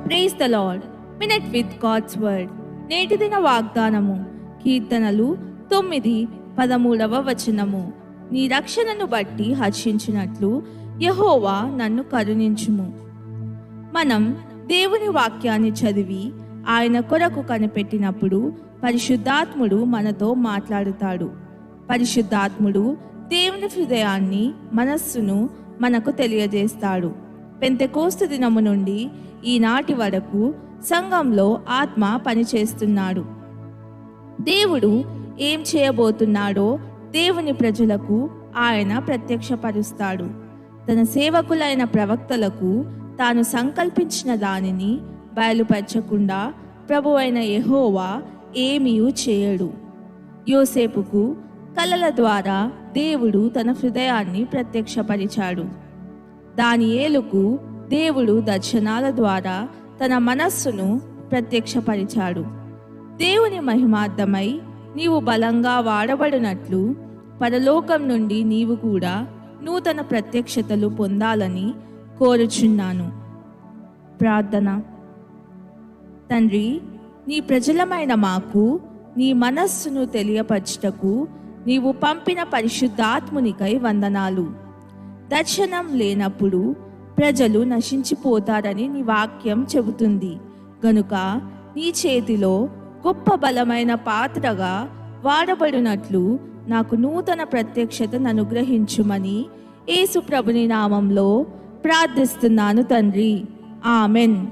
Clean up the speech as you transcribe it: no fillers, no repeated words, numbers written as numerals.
Praise the lord. Minute with God's word. నేటి దిన వాగ్దానము. కీర్తనలు 9:13 నీ రక్షణను బట్టి హర్షించినట్లు యెహోవా నన్ను కరుణించుము. మనం దేవుని వాక్యాన్ని చదివి ఆయన కొరకు కనిపెట్టినప్పుడు పరిశుద్ధాత్ముడు మనతో మాట్లాడుతాడు. పరిశుద్ధాత్ముడు దేవుని హృదయాన్ని, మనస్సును మనకు తెలియజేస్తాడు. పెంతెకోస్తు దినము నుండి ఈనాటి వరకు సంఘంలో ఆత్మ పనిచేస్తున్నాడు. దేవుడు ఏం చేయబోతున్నాడో దేవుని ప్రజలకు ఆయన ప్రత్యక్షపరుస్తాడు. తన సేవకులైన ప్రవక్తలకు తాను సంకల్పించిన దానిని బయలుపరచకుండా ప్రభువైన యెహోవా ఏమీ చేయడు. యోసేపుకు కలల ద్వారా దేవుడు తన హృదయాన్ని ప్రత్యక్షపరిచాడు. దానియేలుకు దేవుడు దర్శనాల ద్వారా తన మనస్సును ప్రత్యక్షపరిచాడు. దేవుని మహిమార్థమై నీవు బలంగా వాడబడినట్లు పరలోకం నుండి నీవు కూడా నూతన ప్రత్యక్షతలు పొందాలని కోరుచున్నాను. ప్రార్థన. తండ్రి, నీ ప్రజలమైన మాకు నీ మనస్సును తెలియపరచుటకు నీవు పంపిన పరిశుద్ధాత్మునికై వందనాలు. దర్శనం లేనప్పుడు ప్రజలు నశించిపోతారని నీ వాక్యం చెబుతుంది. గనుక నీ చేతిలో గొప్ప బలమైన పాత్రగా వాడబడినట్లు నాకు నూతన ప్రత్యక్షతను అనుగ్రహించుమని యేసు ప్రభుని నామంలో ప్రార్థిస్తున్నాను తండ్రి. ఆమెన్.